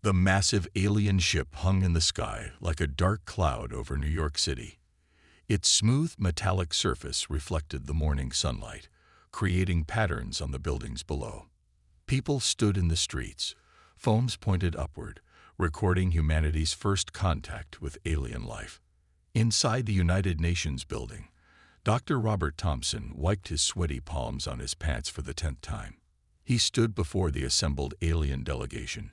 The massive alien ship hung in the sky like a dark cloud over New York City. Its smooth metallic surface reflected the morning sunlight, creating patterns on the buildings below. People stood in the streets, phones pointed upward, recording humanity's first contact with alien life. Inside the United Nations building, Dr. Robert Thompson wiped his sweaty palms on his pants for the 10th time. He stood before the assembled alien delegation,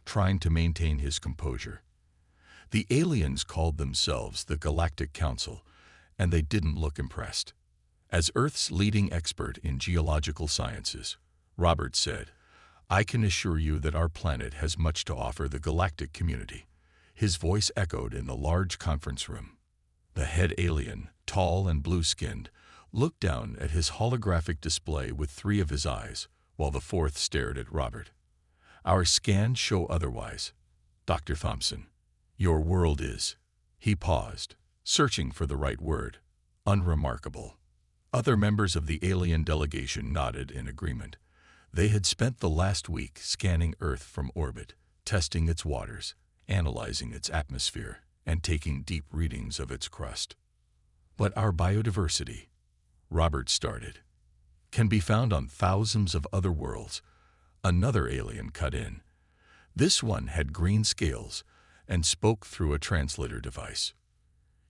trying to maintain his composure. The aliens called themselves the Galactic Council, and they didn't look impressed. As Earth's leading expert in geological sciences, Robert said, "I can assure you that our planet has much to offer the galactic community." His voice echoed in the large conference room. The head alien, tall and blue-skinned, looked down at his holographic display with three of his eyes, while the fourth stared at Robert. "Our scans show otherwise, Dr. Thompson. Your world is—" He paused, searching for the right word. "Unremarkable." Other members of the alien delegation nodded in agreement. They had spent the last week scanning Earth from orbit, testing its waters, analyzing its atmosphere, and taking deep readings of its crust. "But our biodiversity," Robert started, "can be found on thousands of other worlds." Another alien cut in. This one had green scales and spoke through a translator device.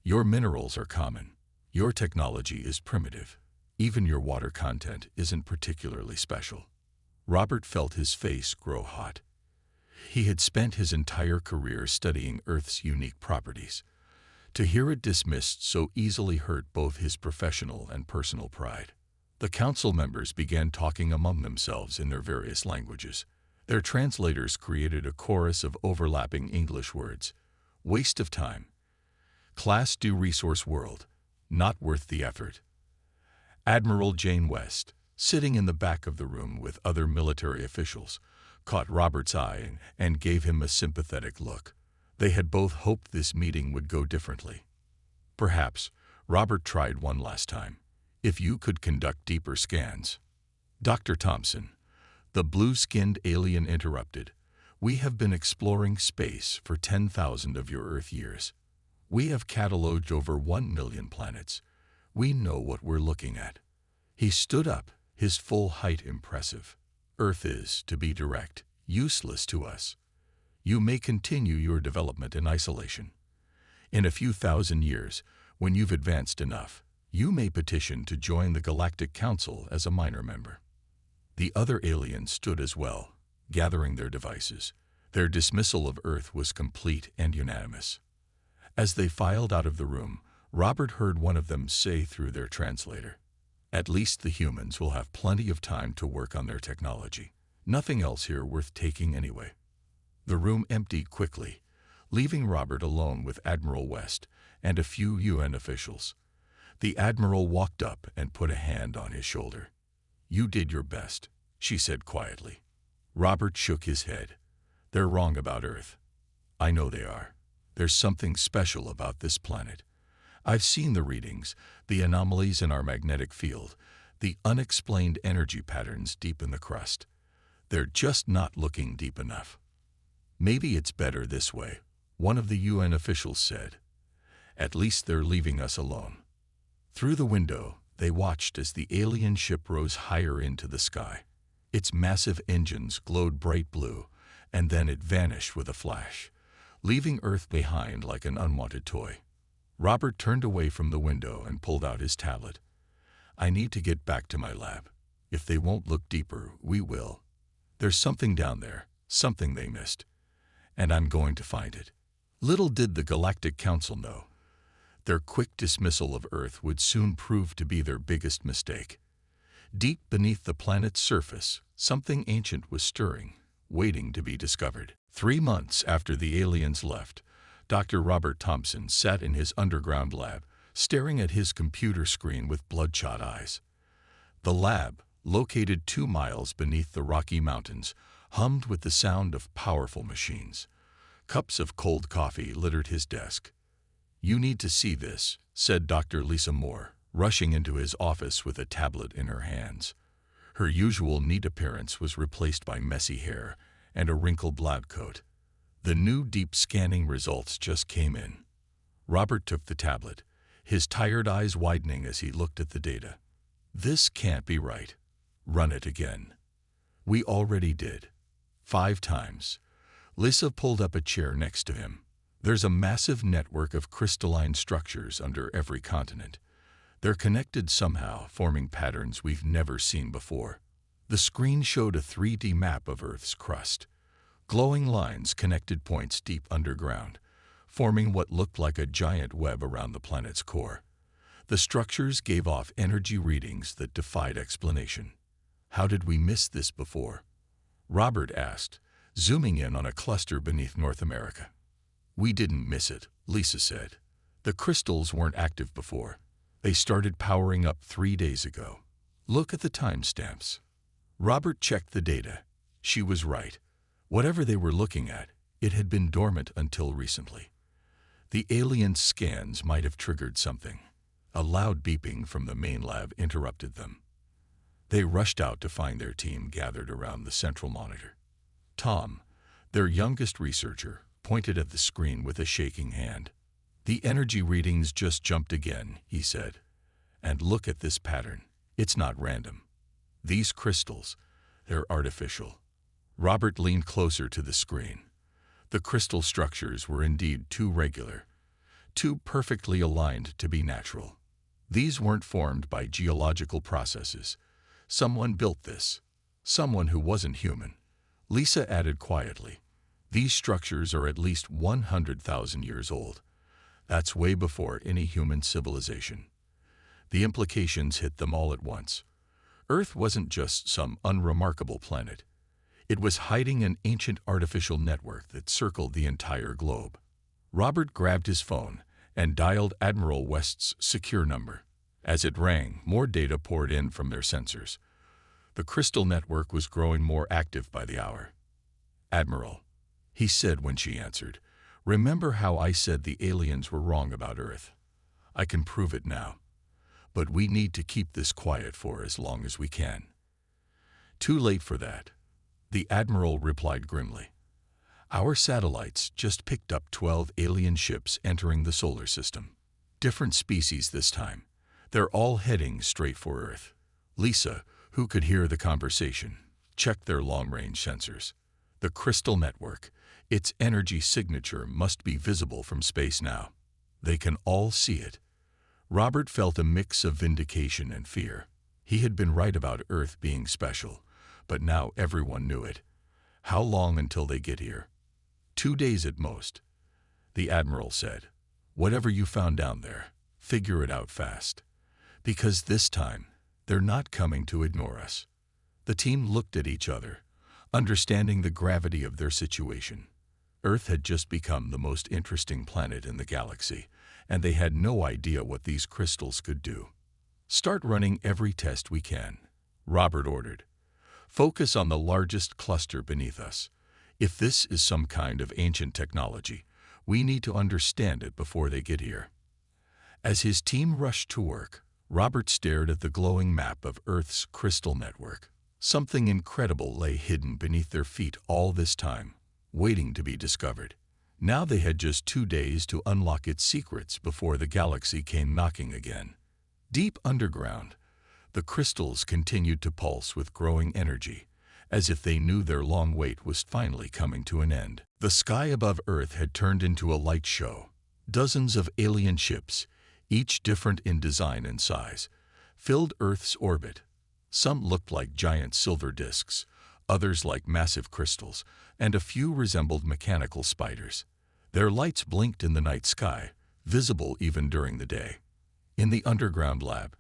"Your minerals are common. Your technology is primitive. Even your water content isn't particularly special." Robert felt his face grow hot. He had spent his entire career studying Earth's unique properties. To hear it dismissed so easily hurt both his professional and personal pride. The council members began talking among themselves in their various languages. Their translators created a chorus of overlapping English words. "Waste of time. Class do resource world. Not worth the effort." Admiral Jane West, sitting in the back of the room with other military officials, caught Robert's eye and gave him a sympathetic look. They had both hoped this meeting would go differently. Perhaps Robert tried one last time. "If you could conduct deeper scans." "Dr. Thompson," the blue-skinned alien interrupted, "we have been exploring space for 10,000 of your Earth years. We have cataloged over 1 million planets. We know what we're looking at." He stood up, his full height impressive. "Earth is, to be direct, useless to us. You may continue your development in isolation. In a few thousand years, when you've advanced enough, you may petition to join the Galactic Council as a minor member." The other aliens stood as well, gathering their devices. Their dismissal of Earth was complete and unanimous. As they filed out of the room, Robert heard one of them say through their translator, "At least the humans will have plenty of time to work on their technology. Nothing else here worth taking anyway." The room emptied quickly, leaving Robert alone with Admiral West and a few UN officials. The Admiral walked up and put a hand on his shoulder. "You did your best," she said quietly. Robert shook his head. "They're wrong about Earth. I know they are. There's something special about this planet. I've seen the readings, the anomalies in our magnetic field, the unexplained energy patterns deep in the crust. They're just not looking deep enough." "Maybe it's better this way," one of the UN officials said. "At least they're leaving us alone." Through the window, they watched as the alien ship rose higher into the sky. Its massive engines glowed bright blue, and then it vanished with a flash, leaving Earth behind like an unwanted toy. Robert turned away from the window and pulled out his tablet. "I need to get back to my lab. If they won't look deeper, we will. There's something down there, something they missed, and I'm going to find it." Little did the Galactic Council know, their quick dismissal of Earth would soon prove to be their biggest mistake. Deep beneath the planet's surface, something ancient was stirring, waiting to be discovered. 3 months after the aliens left, Dr. Robert Thompson sat in his underground lab, staring at his computer screen with bloodshot eyes. The lab, located 2 miles beneath the Rocky Mountains, hummed with the sound of powerful machines. Cups of cold coffee littered his desk. "You need to see this," said Dr. Lisa Moore, rushing into his office with a tablet in her hands. Her usual neat appearance was replaced by messy hair and a wrinkled lab coat. The new deep scanning results just came in. Robert took the tablet, his tired eyes widening as he looked at the data. This can't be right. Run it again. We already did. 5 times. Lisa pulled up a chair next to him. There's a massive network of crystalline structures under every continent. They're connected somehow, forming patterns we've never seen before. The screen showed a 3D map of Earth's crust. Glowing lines connected points deep underground, forming what looked like a giant web around the planet's core. The structures gave off energy readings that defied explanation. How did we miss this before? Robert asked, zooming in on a cluster beneath North America. We didn't miss it, Lisa said. The crystals weren't active before. They started powering up 3 days ago. Look at the timestamps. Robert checked the data. She was right. Whatever they were looking at, it had been dormant until recently. The alien scans might have triggered something. A loud beeping from the main lab interrupted them. They rushed out to find their team gathered around the central monitor. Tom, their youngest researcher, pointed at the screen with a shaking hand. The energy readings just jumped again, he said. And look at this pattern. It's not random. These crystals, they're artificial. Robert leaned closer to the screen. The crystal structures were indeed too regular, too perfectly aligned to be natural. These weren't formed by geological processes. Someone built this. Someone who wasn't human. Lisa added quietly, these structures are at least 100,000 years old. That's way before any human civilization. The implications hit them all at once. Earth wasn't just some unremarkable planet. It was hiding an ancient artificial network that circled the entire globe. Robert grabbed his phone and dialed Admiral West's secure number. As it rang, more data poured in from their sensors. The crystal network was growing more active by the hour. Admiral, he said when she answered, remember how I said the aliens were wrong about Earth? I can prove it now. But we need to keep this quiet for as long as we can. Too late for that, the Admiral replied grimly. Our satellites just picked up 12 alien ships entering the solar system. Different species this time. They're all heading straight for Earth. Lisa, who could hear the conversation, checked their long-range sensors. The crystal network, its energy signature must be visible from space now. They can all see it. Robert felt a mix of vindication and fear. He had been right about Earth being special, but now everyone knew it. How long until they get here? 2 days at most. The Admiral said, whatever you found down there, figure it out fast. Because this time, they're not coming to ignore us. The team looked at each other, understanding the gravity of their situation. Earth had just become the most interesting planet in the galaxy, and they had no idea what these crystals could do. Start running every test we can, Robert ordered. Focus on the largest cluster beneath us. If this is some kind of ancient technology, we need to understand it before they get here. As his team rushed to work, Robert stared at the glowing map of Earth's crystal network. Something incredible lay hidden beneath their feet all this time, waiting to be discovered. Now they had just 2 days to unlock its secrets before the galaxy came knocking again. Deep underground, the crystals continued to pulse with growing energy, as if they knew their long wait was finally coming to an end. The sky above Earth had turned into a light show. Dozens of alien ships, each different in design and size, filled Earth's orbit. Some looked like giant silver disks, others like massive crystals, and a few resembled mechanical spiders. Their lights blinked in the night sky, visible even during the day. In the underground lab,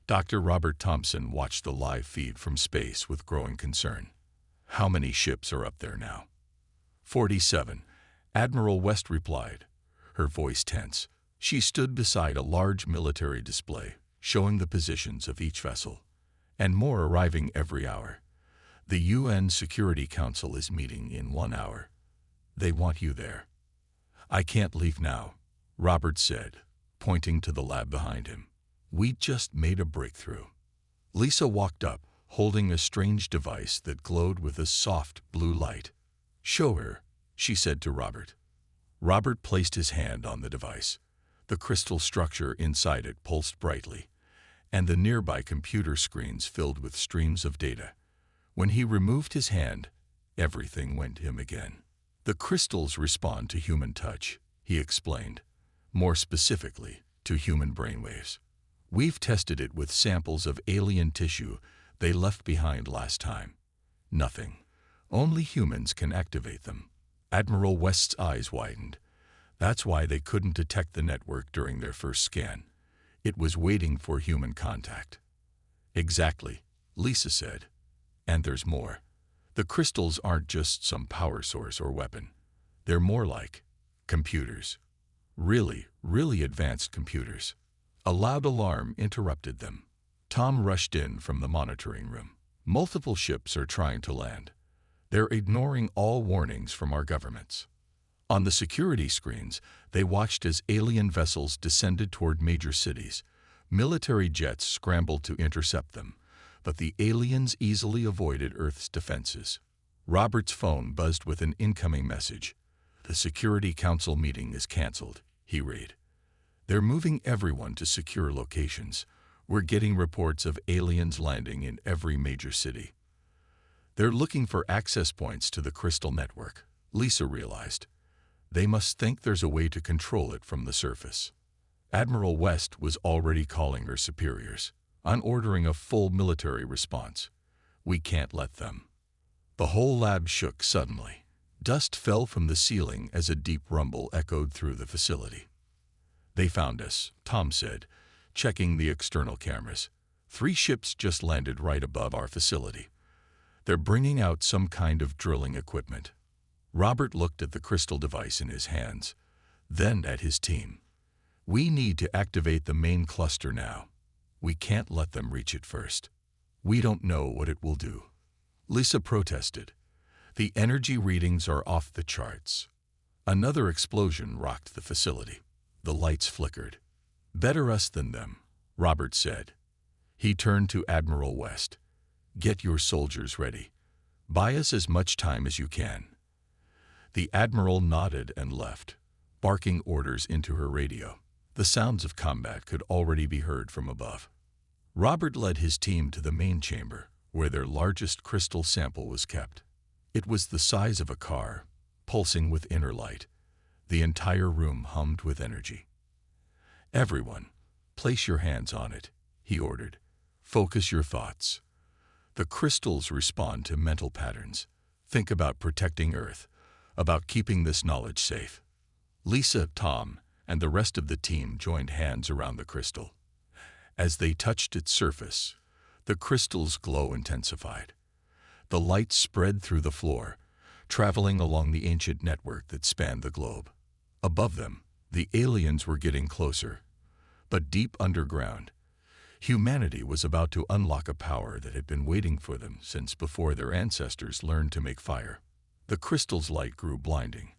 Dr. Robert Thompson watched the live feed from space with growing concern. How many ships are up there now? 47, Admiral West replied, her voice tense. She stood beside a large military display, showing the positions of each vessel. And more arriving every hour. The UN Security Council is meeting in 1 hour. They want you there. I can't leave now, Robert said, pointing to the lab behind him. We just made a breakthrough. Lisa walked up, holding a strange device that glowed with a soft blue light. Show her, she said to Robert. Robert placed his hand on the device. The crystal structure inside it pulsed brightly, and the nearby computer screens filled with streams of data. When he removed his hand, everything went dim again. The crystals respond to human touch, he explained, more specifically to human brainwaves. We've tested it with samples of alien tissue they left behind last time. Nothing. Only humans can activate them. Admiral West's eyes widened. That's why they couldn't detect the network during their first scan. It was waiting for human contact. Exactly, Lisa said. And there's more. The crystals aren't just some power source or weapon. They're more like computers. Really, really advanced computers. A loud alarm interrupted them. Tom rushed in from the monitoring room. Multiple ships are trying to land. They're ignoring all warnings from our governments. On the security screens, they watched as alien vessels descended toward major cities. Military jets scrambled to intercept them, but the aliens easily avoided Earth's defenses. Robert's phone buzzed with an incoming message. The Security Council meeting is canceled, he read. They're moving everyone to secure locations. We're getting reports of aliens landing in every major city. They're looking for access points to the crystal network, Lisa realized. They must think there's a way to control it from the surface. Admiral West was already calling her superiors. I'm ordering a full military response. We can't let them. The whole lab shook suddenly. Dust fell from the ceiling as a deep rumble echoed through the facility. They found us, Tom said, checking the external cameras. 3 ships just landed right above our facility. They're bringing out some kind of drilling equipment. Robert looked at the crystal device in his hands, then at his team. We need to activate the main cluster now. We can't let them reach it first. We don't know what it will do. Lisa protested. The energy readings are off the charts. Another explosion rocked the facility. The lights flickered. Better us than them, Robert said. He turned to Admiral West. Get your soldiers ready. Buy us as much time as you can. The Admiral nodded and left, barking orders into her radio. The sounds of combat could already be heard from above. Robert led his team to the main chamber, where their largest crystal sample was kept. It was the size of a car, pulsing with inner light. The entire room hummed with energy. Everyone, place your hands on it, he ordered. Focus your thoughts. The crystals respond to mental patterns. Think about protecting Earth, about keeping this knowledge safe. Lisa, Tom, and the rest of the team joined hands around the crystal. As they touched its surface, the crystal's glow intensified. The light spread through the floor, traveling along the ancient network that spanned the globe. Above them, the aliens were getting closer. But deep underground, humanity was about to unlock a power that had been waiting for them since before their ancestors learned to make fire. The crystal's light grew blinding,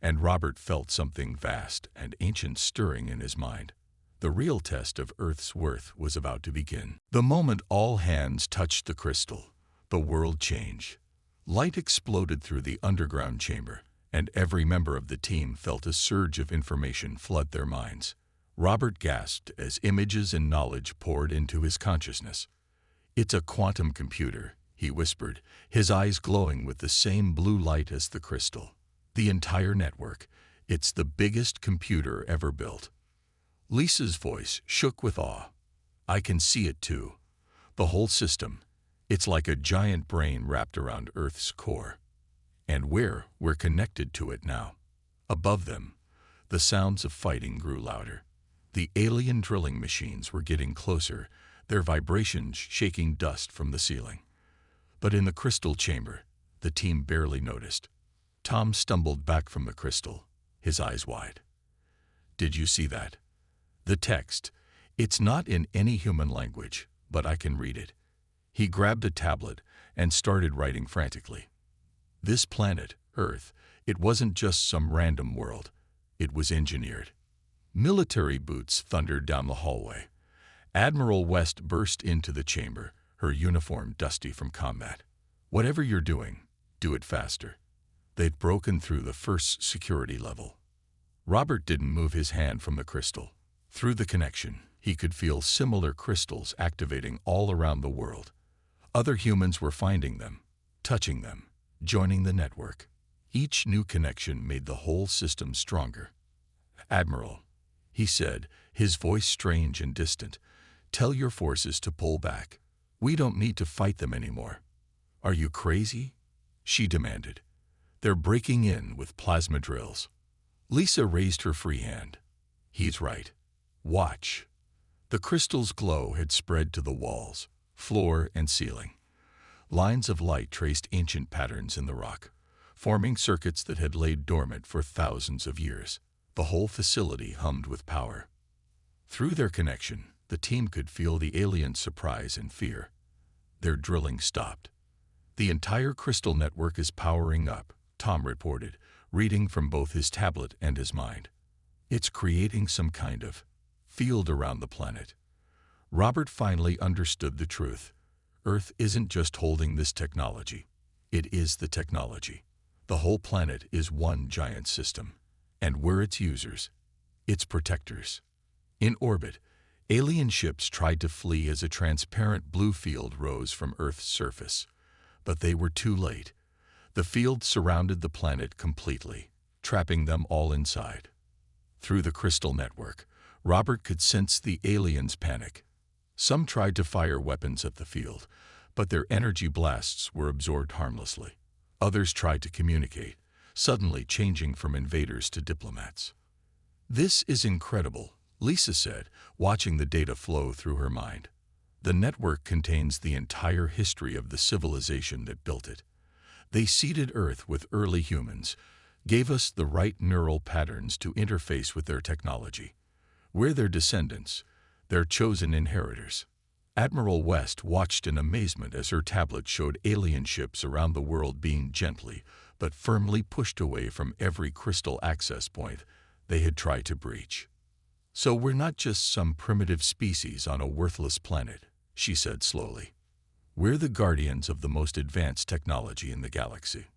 and Robert felt something vast and ancient stirring in his mind. The real test of Earth's worth was about to begin. The moment all hands touched the crystal, the world changed. Light exploded through the underground chamber, and every member of the team felt a surge of information flood their minds. Robert gasped as images and knowledge poured into his consciousness. It's a quantum computer, he whispered, his eyes glowing with the same blue light as the crystal. The entire network. It's the biggest computer ever built. Lisa's voice shook with awe. I can see it too. The whole system. It's like a giant brain wrapped around Earth's core. And we're connected to it now. Above them, the sounds of fighting grew louder. The alien drilling machines were getting closer, their vibrations shaking dust from the ceiling. But in the crystal chamber, the team barely noticed. Tom stumbled back from the crystal, his eyes wide. Did you see that? The text. It's not in any human language, but I can read it. He grabbed a tablet and started writing frantically. This planet, Earth, it wasn't just some random world. It was engineered. Military boots thundered down the hallway. Admiral West burst into the chamber, her uniform dusty from combat. Whatever you're doing, do it faster. They'd broken through the first security level. Robert didn't move his hand from the crystal. Through the connection, he could feel similar crystals activating all around the world. Other humans were finding them, touching them, joining the network. Each new connection made the whole system stronger. "Admiral," he said, his voice strange and distant, "tell your forces to pull back. We don't need to fight them anymore." "Are you crazy?" she demanded. "They're breaking in with plasma drills." Lisa raised her free hand. "He's right. Watch." The crystal's glow had spread to the walls, floor, and ceiling. Lines of light traced ancient patterns in the rock, forming circuits that had laid dormant for thousands of years. The whole facility hummed with power. Through their connection, the team could feel the aliens' surprise and fear. Their drilling stopped. "The entire crystal network is powering up," Tom reported, reading from both his tablet and his mind. "It's creating some kind of field around the planet." Robert finally understood the truth. Earth isn't just holding this technology. It is the technology. The whole planet is one giant system, and we're its users, its protectors. In orbit, alien ships tried to flee as a transparent blue field rose from Earth's surface. But they were too late. The field surrounded the planet completely, trapping them all inside. Through the crystal network, Robert could sense the aliens' panic. Some tried to fire weapons at the field, but their energy blasts were absorbed harmlessly. Others tried to communicate, suddenly changing from invaders to diplomats. "This is incredible," Lisa said, watching the data flow through her mind. "The network contains the entire history of the civilization that built it. They seeded Earth with early humans, gave us the right neural patterns to interface with their technology. We're their descendants, their chosen inheritors." Admiral West watched in amazement as her tablet showed alien ships around the world being gently but firmly pushed away from every crystal access point they had tried to breach. "So we're not just some primitive species on a worthless planet," she said slowly. "We're the guardians of the most advanced technology in the galaxy."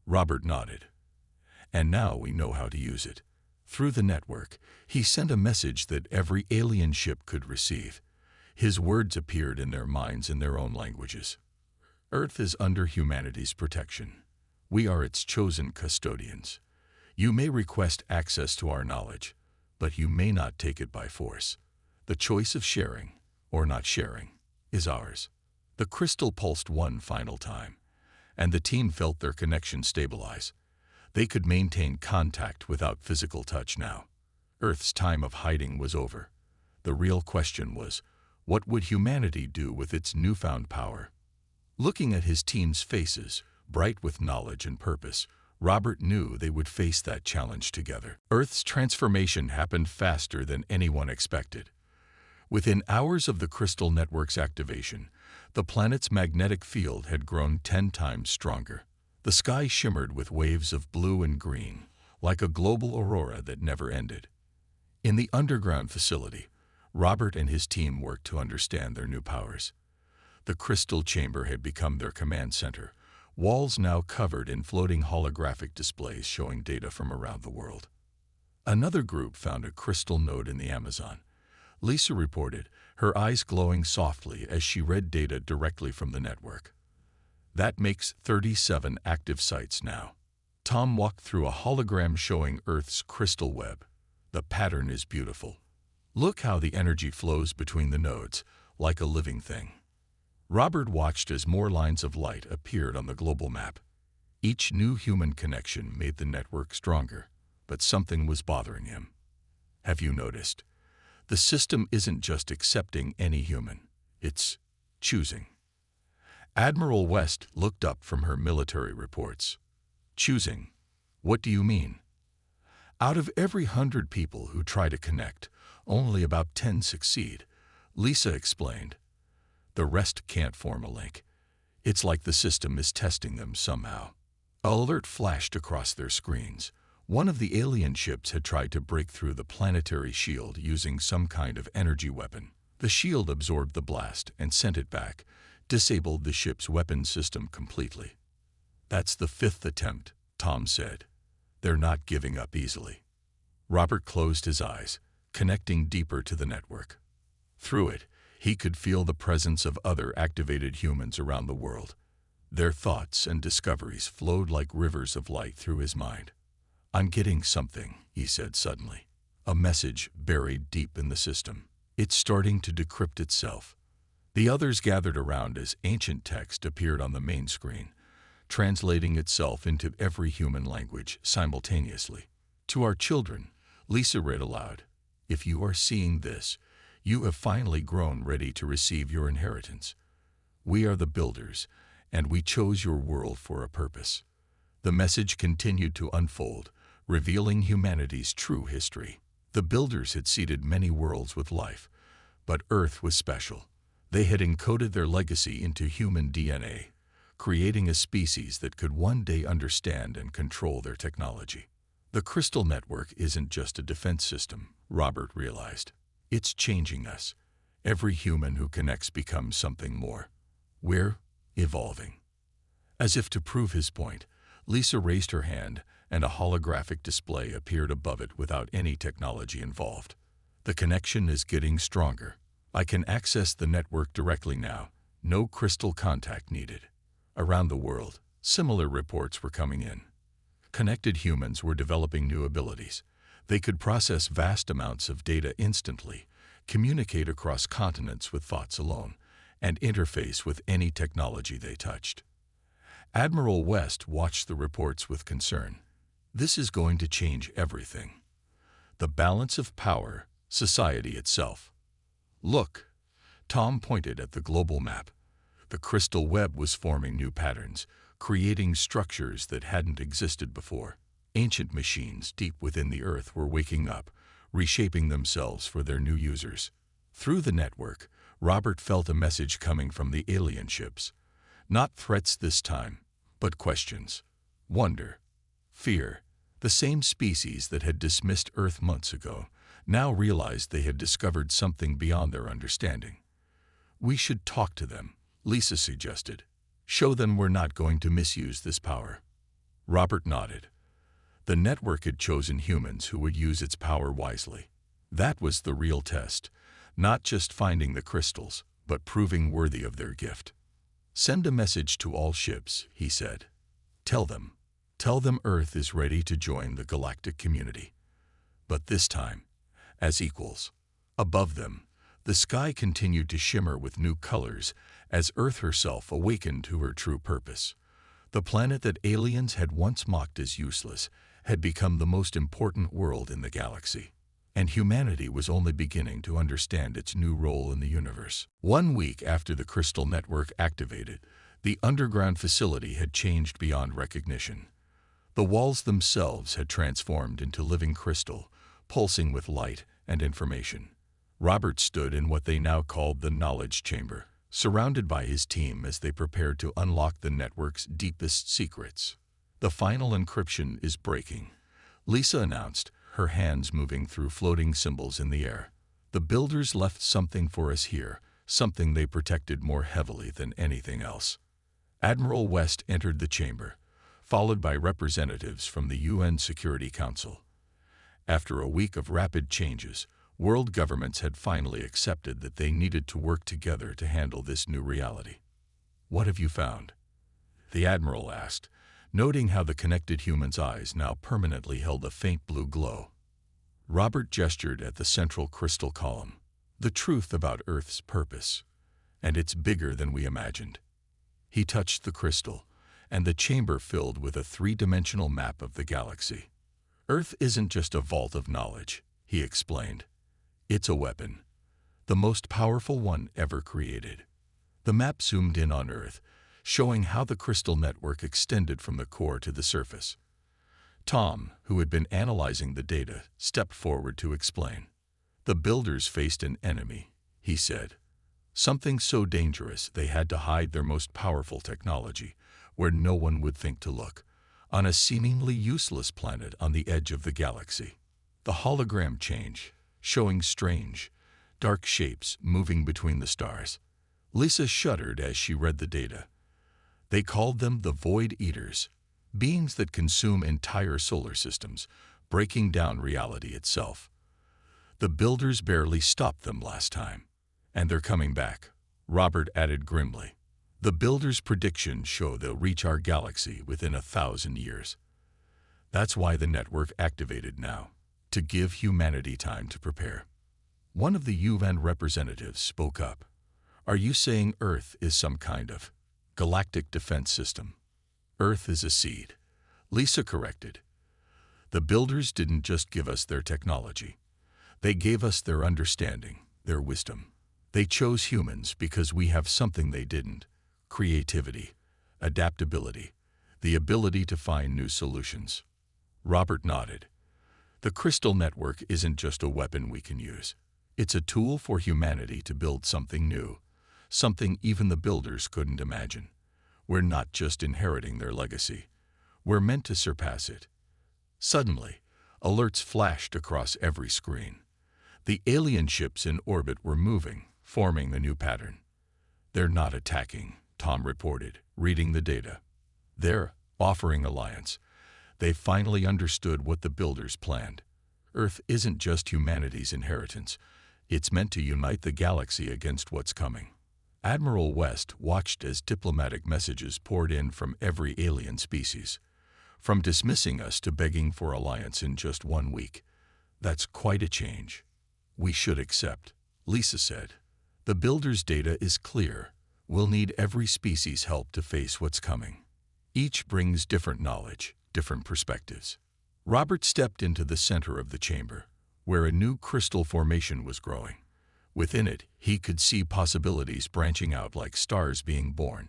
Robert nodded. "And now we know how to use it." Through the network, he sent a message that every alien ship could receive. His words appeared in their minds in their own languages. "Earth is under humanity's protection. We are its chosen custodians. You may request access to our knowledge, but you may not take it by force. The choice of sharing, or not sharing, is ours." The crystal pulsed one final time, and the team felt their connection stabilize. They could maintain contact without physical touch now. Earth's time of hiding was over. The real question was, what would humanity do with its newfound power? Looking at his team's faces, bright with knowledge and purpose, Robert knew they would face that challenge together. Earth's transformation happened faster than anyone expected. Within hours of the crystal network's activation, the planet's magnetic field had grown 10 times stronger. The sky shimmered with waves of blue and green, like a global aurora that never ended. In the underground facility, Robert and his team worked to understand their new powers. The crystal chamber had become their command center, walls now covered in floating holographic displays showing data from around the world. Another group found a crystal node in the Amazon. Lisa reported, her eyes glowing softly as she read data directly from the network. "That makes 37 active sites now." Tom walked through a hologram showing Earth's crystal web. "The pattern is beautiful. Look how the energy flows between the nodes, like a living thing." Robert watched as more lines of light appeared on the global map. Each new human connection made the network stronger, but something was bothering him. "Have you noticed? The system isn't just accepting any human, it's choosing." Admiral West looked up from her military reports. "Choosing? What do you mean?" "Out of every 100 people who try to connect, only about 10 succeed," Lisa explained. "The rest can't form a link. It's like the system is testing them somehow." An alert flashed across their screens. One of the alien ships had tried to break through the planetary shield using some kind of energy weapon. The shield absorbed the blast and sent it back, disabled the ship's weapon system completely. "That's the 5th attempt," Tom said. "They're not giving up easily." Robert closed his eyes, connecting deeper to the network. Through it, he could feel the presence of other activated humans around the world. Their thoughts and discoveries flowed like rivers of light through his mind. "I'm getting something," he said suddenly. "A message buried deep in the system. It's starting to decrypt itself." The others gathered around as ancient text appeared on the main screen, translating itself into every human language simultaneously. "To our children," Lisa read aloud, "if you are seeing this, you have finally grown ready to receive your inheritance. We are the builders, and we chose your world for a purpose." The message continued to unfold, revealing humanity's true history. The builders had seeded many worlds with life, but Earth was special. They had encoded their legacy into human DNA, creating a species that could one day understand and control their technology. The Crystal Network isn't just a defense system, Robert realized. It's changing us. Every human who connects becomes something more. We're evolving. As if to prove his point, Lisa raised her hand, and a holographic display appeared above it without any technology involved. "The connection is getting stronger. I can access the network directly now. No crystal contact needed." Around the world, similar reports were coming in. Connected humans were developing new abilities. They could process vast amounts of data instantly, communicate across continents with thoughts alone, and interface with any technology they touched. Admiral West watched the reports with concern. "This is going to change everything. The balance of power, society itself." "Look," Tom pointed at the global map. The crystal web was forming new patterns, creating structures that hadn't existed before. Ancient machines deep within the Earth were waking up, reshaping themselves for their new users. Through the network, Robert felt a message coming from the alien ships. Not threats this time, but questions. Wonder. Fear. The same species that had dismissed Earth months ago now realized they had discovered something beyond their understanding. "We should talk to them," Lisa suggested. "Show them we're not going to misuse this power." Robert nodded. The network had chosen humans who would use its power wisely. That was the real test, not just finding the crystals, but proving worthy of their gift. "Send a message to all ships," he said. Tell them Earth is ready to join the galactic community. But this time, as equals." Above them, the sky continued to shimmer with new colors as Earth herself awakened to her true purpose. The planet that aliens had once mocked as useless had become the most important world in the galaxy, and humanity was only beginning to understand its new role in the universe. 1 week after the Crystal Network activated, the underground facility had changed beyond recognition. The walls themselves had transformed into living crystal, pulsing with light and information. Robert stood in what they now called the Knowledge Chamber, surrounded by his team as they prepared to unlock the network's deepest secrets. "The final encryption is breaking," Lisa announced, her hands moving through floating symbols in the air. "The builders left something for us here, something they protected more heavily than anything else." Admiral West entered the chamber, followed by representatives from the UN Security Council. After a week of rapid changes, world governments had finally accepted that they needed to work together to handle this new reality. "What have you found?" the Admiral asked, noting how the connected human's eyes now permanently held a faint blue glow. Robert gestured at the central crystal column. "The truth about Earth's purpose. And it's bigger than we imagined." He touched the crystal, and the chamber filled with a three-dimensional map of the galaxy. "Earth isn't just a vault of knowledge," he explained. "It's a weapon, the most powerful one ever created." The map zoomed in on Earth, showing how the crystal network extended from the core to the surface. Tom, who had been analyzing the data, stepped forward to explain. "The builders faced an enemy," he said. "Something so dangerous they had to hide their most powerful technology, where no one would think to look, on a seemingly useless planet on the edge of the galaxy." The hologram changed, showing strange, dark shapes moving between the stars. Lisa shuddered as she read the data. "They called them the Void Eaters," beings that consume entire solar systems, breaking down reality itself. The builders barely stopped them last time. And they're coming back, Robert added grimly. The builders' predictions show they'll reach our galaxy within 1,000 years. That's why the network activated now, to give humanity time to prepare. One of the UN representatives spoke up. Are you saying Earth is some kind of galactic defense system? Earth is a seed, Lisa corrected. The builders didn't just give us their technology. They gave us their understanding, their wisdom. They chose humans because we have something they didn't: creativity, adaptability, the ability to find new solutions. Robert nodded. The crystal network isn't just a weapon we can use. It's a tool for humanity to build something new, something even the builders couldn't imagine. We're not just inheriting their legacy. We're meant to surpass it. Suddenly, alerts flashed across every screen. The alien ships in orbit were moving, forming the new pattern. They're not attacking, Tom reported, reading the data. They're offering alliance. They finally understood what the builders planned. Earth isn't just humanity's inheritance. It's meant to unite the galaxy against what's coming. Admiral West watched as diplomatic messages poured in from every alien species, from dismissing us to begging for alliance in just 1 week. That's quite a change. We should accept, Lisa said. The builders' data is clear. We'll need every species' help to face what's coming. Each brings different knowledge, different perspectives. Robert stepped into the center of the chamber, where a new crystal formation was growing. Within it, he could see possibilities branching out like stars being born,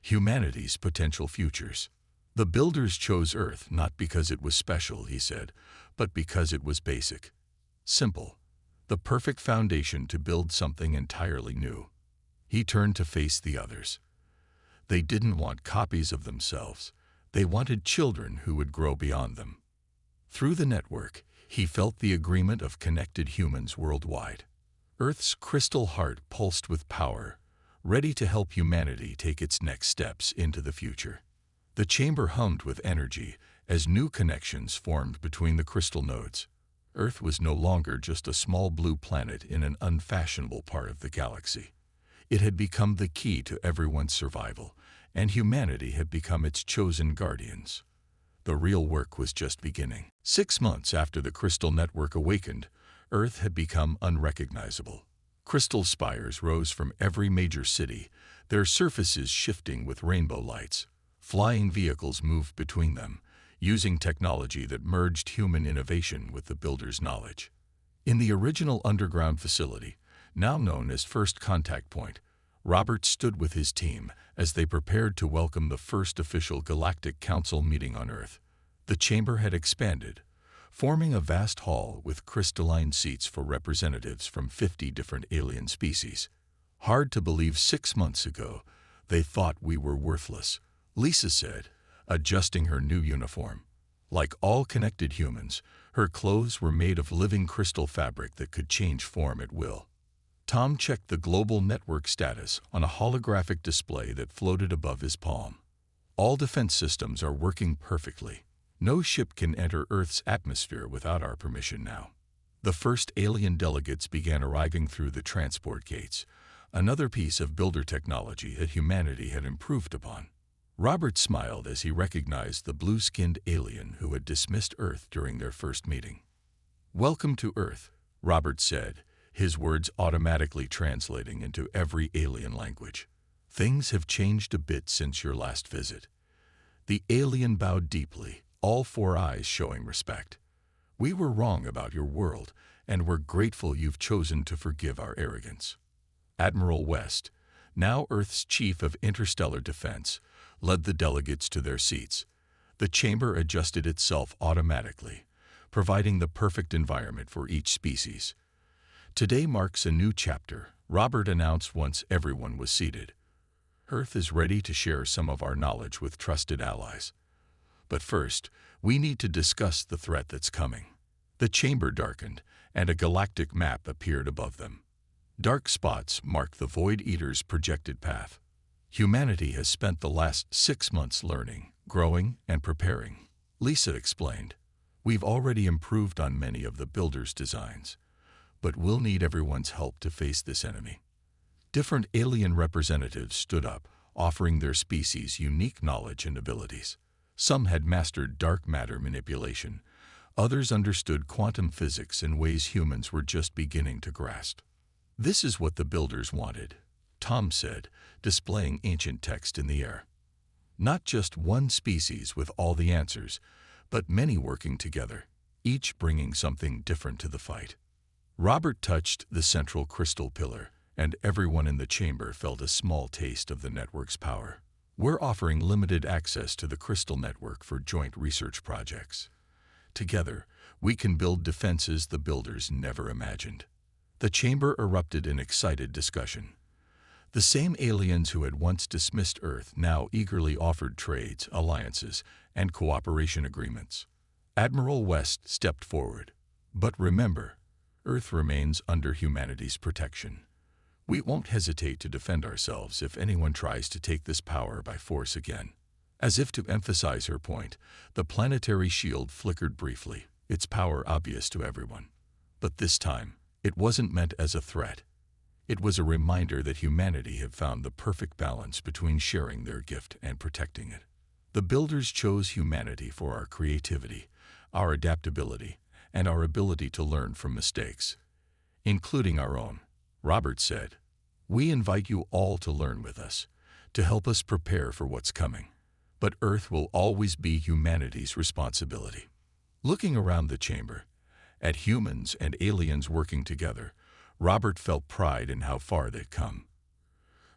humanity's potential futures. The builders chose Earth not because it was special, he said, but because it was basic. Simple. The perfect foundation to build something entirely new. He turned to face the others. They didn't want copies of themselves. They wanted children who would grow beyond them. Through the network, he felt the agreement of connected humans worldwide. Earth's crystal heart pulsed with power, ready to help humanity take its next steps into the future. The chamber hummed with energy as new connections formed between the crystal nodes. Earth was no longer just a small blue planet in an unfashionable part of the galaxy. It had become the key to everyone's survival, and humanity had become its chosen guardians. The real work was just beginning. 6 months after the crystal network awakened, Earth had become unrecognizable. Crystal spires rose from every major city, their surfaces shifting with rainbow lights. Flying vehicles moved between them, using technology that merged human innovation with the builders' knowledge. In the original underground facility, now known as First Contact Point, Robert stood with his team as they prepared to welcome the first official Galactic Council meeting on Earth. The chamber had expanded, forming a vast hall with crystalline seats for representatives from 50 different alien species. Hard to believe 6 months ago, they thought we were worthless, Lisa said, adjusting her new uniform. Like all connected humans, her clothes were made of living crystal fabric that could change form at will. Tom checked the global network status on a holographic display that floated above his palm. All defense systems are working perfectly. No ship can enter Earth's atmosphere without our permission now. The first alien delegates began arriving through the transport gates, another piece of builder technology that humanity had improved upon. Robert smiled as he recognized the blue-skinned alien who had dismissed Earth during their first meeting. "Welcome to Earth," Robert said, his words automatically translating into every alien language. "Things have changed a bit since your last visit." The alien bowed deeply, all 4 eyes showing respect. "We were wrong about your world, and we're grateful you've chosen to forgive our arrogance." Admiral West, now Earth's Chief of Interstellar Defense, led the delegates to their seats. The chamber adjusted itself automatically, providing the perfect environment for each species. "Today marks a new chapter," Robert announced once everyone was seated. "Earth is ready to share some of our knowledge with trusted allies. But first, we need to discuss the threat that's coming." The chamber darkened, and a galactic map appeared above them. Dark spots marked the Void Eater's projected path. Humanity has spent the last 6 months learning, growing, and preparing. Lisa explained. We've already improved on many of the builders' designs, but we'll need everyone's help to face this enemy. Different alien representatives stood up, offering their species unique knowledge and abilities. Some had mastered dark matter manipulation. Others understood quantum physics in ways humans were just beginning to grasp. This is what the builders wanted, Tom said, displaying ancient text in the air. Not just one species with all the answers, but many working together, each bringing something different to the fight. Robert touched the central crystal pillar, and everyone in the chamber felt a small taste of the network's power. We're offering limited access to the crystal network for joint research projects. Together, we can build defenses the builders never imagined. The chamber erupted in excited discussion. The same aliens who had once dismissed Earth now eagerly offered trades, alliances, and cooperation agreements. Admiral West stepped forward. But remember, Earth remains under humanity's protection. We won't hesitate to defend ourselves if anyone tries to take this power by force again. As if to emphasize her point, the planetary shield flickered briefly, its power obvious to everyone. But this time, it wasn't meant as a threat. It was a reminder that humanity had found the perfect balance between sharing their gift and protecting it. The builders chose humanity for our creativity, our adaptability, and our ability to learn from mistakes, including our own. Robert said, "We invite you all to learn with us, to help us prepare for what's coming. But Earth will always be humanity's responsibility." Looking around the chamber, at humans and aliens working together, Robert felt pride in how far they'd come.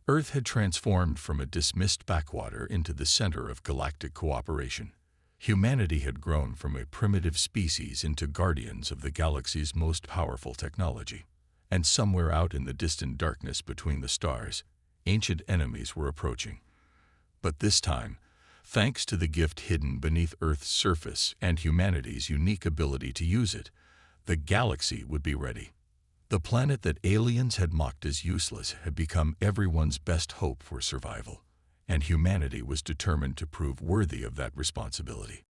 Earth had transformed from a dismissed backwater into the center of galactic cooperation. Humanity had grown from a primitive species into guardians of the galaxy's most powerful technology. And somewhere out in the distant darkness between the stars, ancient enemies were approaching. But this time, thanks to the gift hidden beneath Earth's surface and humanity's unique ability to use it, the galaxy would be ready. The planet that aliens had mocked as useless had become everyone's best hope for survival, and humanity was determined to prove worthy of that responsibility.